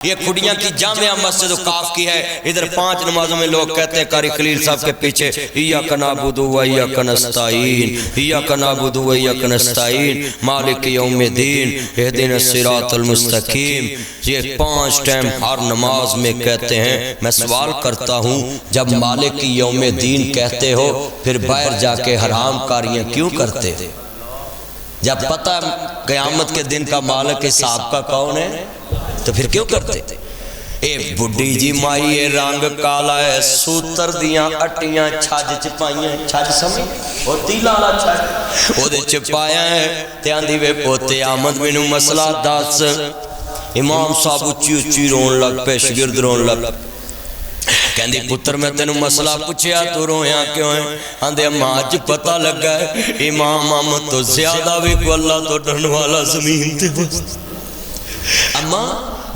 یہ کھڑیاں کی جامعہ مسجد کاف کی ہے. ادھر 5 نمازوں میں لوگ کہتے ہیں قاری خلیل صاحب کے پیچھے ایاک نعبد و ایاک نستعین، ایاک نعبد و ایاک نستعین، مالک یوم الدین، اہدنا الصراط المستقیم. یہ 5 ٹائم ہر نماز میں کہتے ہیں. میں سوال کرتا ہوں جب مالک یوم الدین کہتے ہو پھر باہر جا کے حرام کاریاں کیوں کرتے؟ جب پتہ قیامت کے دن کا مالک حساب کا کون ہے تو پھر کیوں کرتے؟ اے بڑی جی مائی اے رنگ کالا ہے، سوتر دیاں اٹیاں چھاج چپائیاں، چھاج سمجھ وہ تیلا والا چھاج وہ دے چپایا ہے. تے آندھی وے پوتے آمد مینوں مسئلہ دس. امام صاحب اچھی اچھی رون لگ پہ، شگرد رون لگ کہندی پتر میں تینوں مسئلہ پوچھیا تو رویاں کیوں ہیں؟ آندھے اماں آج پتہ لگا ہے امام احمد تو زیادہ بھی کو اللہ تو ڈرن والا زمین تے بس. اماں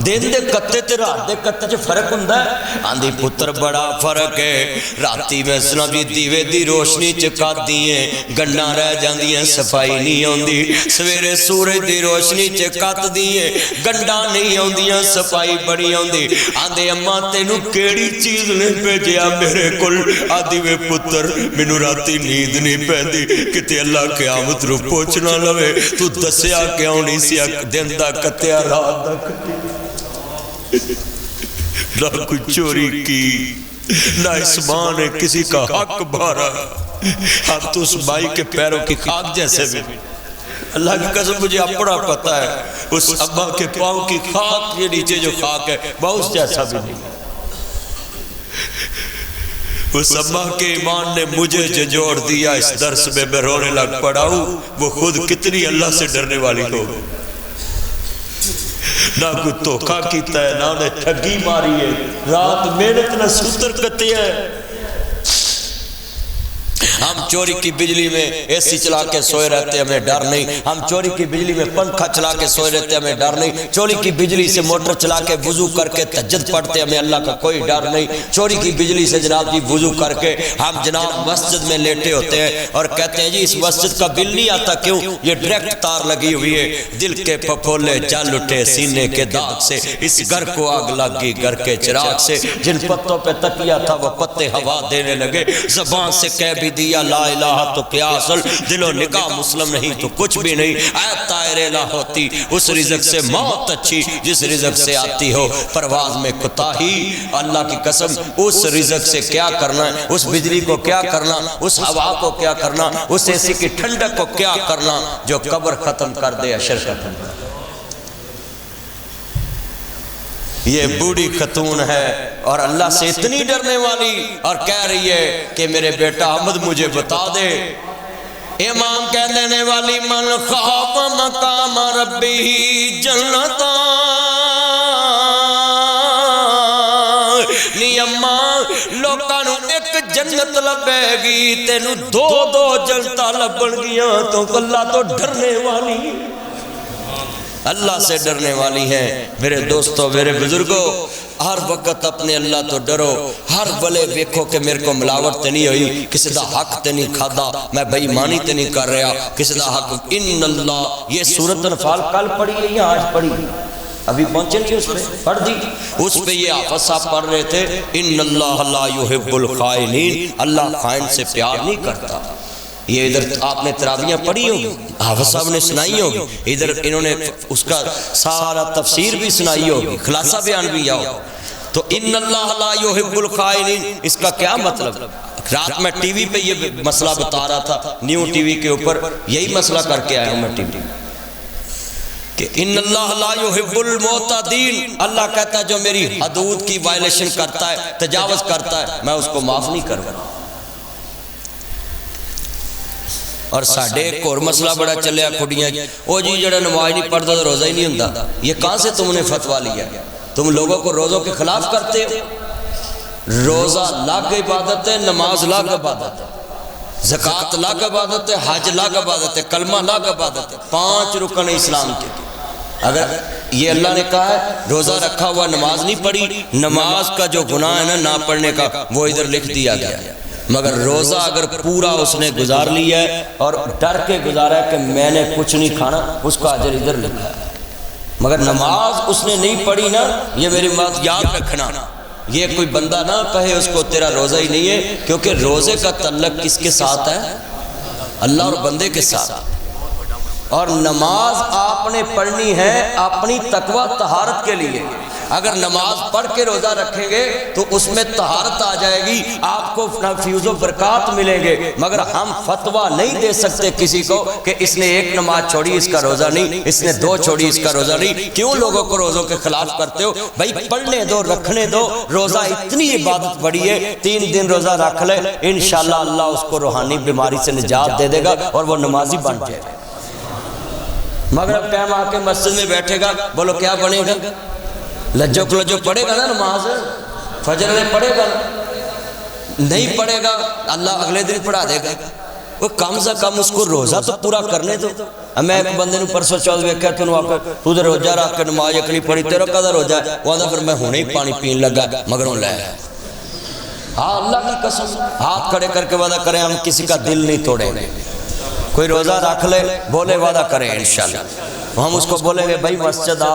دن دے کتے تے رات دے کتے چ فرق ہوندا ہے؟ آندھی پتر بڑا فرق ہے. راتی میں سنا بھی دیوے دی روشنی چکاتی ہیں، گنڈاں رہ جاندیاں، صفائی نہیں ہوندی. سویرے سورج دی روشنی چکاتی ہیں، گنڈاں نہیں ہوندیاں، صفائی بڑی ہوندی. آندھے اماں تینوں کیڑی چیز نے بھیجیا میرے کول؟ آندھی وے پتر مینوں راتی نیند نہیں پیندی کتے اللہ قیامت رو پوچھنا لوے تو دسیا کیوں نہیں سی دن دا کتیا رات دا کتیا؟ نہ کوئی چوری کی، نہ اس ماں نے کسی کا حق بھارا. ہم تو اس مائی کے پیروں کی خاک جیسے بھی. اللہ کی قسم مجھے اپنا پتا ہے اس اماں کے پاؤں کی خاک کے نیچے جو خاک ہے باؤس جیسا بھی نہیں. اس اماں کے ایمان نے مجھے جھنجھوڑ دیا. اس درس میں میں رونے لگ پڑا ہوں. وہ خود کتنی اللہ سے ڈرنے والی لوگ، نہ کوئی دھوکہ کیتا ہے، نہ انہیں ٹھگی ماری ہے. رات محنت نہ سوتر کتے ہیں. ہم چوری کی بجلی میں اے سی چلا کے سوئے رہتے ہمیں ڈر نہیں. ہم چوری کی بجلی میں پنکھا چلا کے سوئے رہتے ہمیں ڈر نہیں. چوری کی بجلی سے موٹر چلا کے وضو کر کے تہجد پڑھتے ہمیں اللہ کا کوئی ڈر نہیں. چوری کی بجلی سے جناب جی وضو کر کے ہم جناب مسجد میں لیٹے ہوتے ہیں اور کہتے ہیں جی اس مسجد کا بل نہیں آتا. کیوں؟ یہ ڈائریکٹ تار لگی ہوئی ہے. دل کے پھپھولے جل اٹھے سینے کے داغ سے، اس گھر کو آگ لگی گھر کے چراغ سے. جن پتوں پہ تکیا تھا وہ پتے ہوا دینے لگے. زبان سے کہہ بھی دیا لا الہ تو کیا اصل، دل و نگاہ مسلم نہیں تو کچھ بھی نہیں. اے طائر نہ ہوتی اس رزق سے موت اچھی جس رزق سے آتی ہو پرواز میں کوتاہی. اللہ کی قسم اس رزق سے کیا کرنا ہے، اس بجلی کو کیا کرنا، اس ہوا کو کیا کرنا، اس اے سی کی ٹھنڈک کو کیا کرنا جو قبر ختم کر دے اشر ختم کر دے. یہ بوڑھی خاتون ہے اور اللہ سے اتنی ڈرنے والی اور کہہ رہی ہے کہ میرے بیٹا احمد مجھے بتا دے. امام کہہ دینے والی من خاف مقام ربی جنتا. نی اماں لوکاں نو ایک جنت لبے گی، تینو 2 جنتاں لبن گیاں. تو اللہ تو ڈرنے والی، اللہ سے ڈرنے والی ہیں. میرے دوستو میرے بزرگوں، ہر وقت اپنے اللہ تو ڈرو. ہر بلے دیکھو کہ میرے کو ملاوٹ تے نہیں ہوئی، کسی دا حق تے نہیں کھادا، میں بے ایمانی تے نہیں کر رہا، کسی دا حق. ان اللہ، یہ سورۃ انفال کل پڑھی ہے یا آج پڑھی؟ ابھی پہنچے نہیں اس پہ پڑھ دی. اس پہ یہ حافظ صاحب پڑھ رہے تھے ان اللہ لا یحب الخائنین، اللہ خائن سے پیار نہیں کرتا. یہ ادھر آپ نے تراویحیں پڑھی ہوگی، حافظ صاحب نے سنائی ہوگی، ادھر انہوں نے اس کا سارا تفسیر بھی سنائی ہوگی، خلاصہ بیان بھی یا ہوگا. تو ان اللہ لا یحب الخائنین اس کا کیا مطلب؟ رات میں ٹی وی پہ یہ مسئلہ بتا رہا تھا، نیو ٹی وی کے اوپر یہی مسئلہ کر کے آیا ہوں میں ٹی وی کہ ان اللہ لا یحب المعتدین. اللہ کہتا ہے جو میری حدود کی وائلیشن کرتا ہے، تجاوز کرتا ہے، میں اس کو معاف نہیں کروں. اور ساڑھے ایک اور مسئلہ بڑا چلیا کھڑیاں، او جی جڑا نماز نہیں پڑھتا تو روزہ ہی نہیں ہوندا. یہ کہاں سے تم نے فتویٰ لیا؟ تم لوگوں کو روزوں کے خلاف کرتے ہو. روزہ لاکھ عبادت ہے، نماز لاکھ عبادت ہے، زکوٰۃ لاکھ عبادت ہے، حج لاکھ عبادت ہے، کلمہ لاکھ عبادت ہے. 5 رکن اسلام کے. اگر یہ اللہ نے کہا ہے روزہ رکھا ہوا نماز نہیں پڑھی، نماز کا جو گناہ ہے نا نہ پڑھنے کا وہ ادھر لکھ دیا گیا. مگر روزہ اگر پورا اس نے گزار لیا ہے اور ڈر کے گزارا ہے کہ میں نے کچھ نہیں کھانا، اس کا اجر ادھر لکھا ہے. مگر نماز اس نے نہیں پڑھی نا، یہ میری بات یاد رکھنا، یہ کوئی بندہ نہ کہے اس کو تیرا روزہ ہی نہیں ہے، کیونکہ روزے کا تعلق کس کے ساتھ ہے؟ اللہ اور بندے کے ساتھ۔ اور نماز آپ نے پڑھنی ہے اپنی تقوی طہارت کے لیے۔ اگر نماز پڑھ کے روزہ رکھیں گے تو اس میں طہارت آ جائے گی، آپ کو فیض و برکات ملیں گے، مگر ہم فتویٰ نہیں دے سکتے کسی کو کہ اس نے ایک نماز چھوڑی اس کا روزہ نہیں، اس نے دو چھوڑی اس کا روزہ نہیں۔ کیوں لوگوں کو روزوں کے خلاف کرتے ہو؟ بھائی پڑھنے دو، رکھنے دو۔ روزہ اتنی عبادت بڑی ہے، 3 دن روزہ رکھ لے، انشاءاللہ اللہ اس کو روحانی بیماری سے نجات دے دے گا اور وہ نمازی بن جائے گا۔ مگر اب ٹائم آ کے مسجد میں بیٹھے گا، بولو کیا بنے گا؟ لجو کلجو پڑھے گا نا نماز، فجر میں پڑھے گا، نہیں پڑھے گا اللہ اگلے دن پڑھا دے گا۔ وہ کم سے کم اس کو روزہ تو پورا کرنے دو۔ میں ایک بندے نے پرسوں چل ویکھیا تو تو روزہ رکھ کے نماز ایک نہیں پڑھی، تیرا کدا روزہ ہے؟ وہ آدھا پھر میں ہونے ہی پانی پین لگا مگروں لے۔ ہاں اللہ کی قسم، ہاتھ کھڑے کر کے وعدہ کریں ہم کسی کا دل نہیں توڑیں گے۔ کوئی روزہ رکھ لے، بولے وعدہ کریں انشاءاللہ، ہم اس کو بولیں گے بھائی مسجد آ،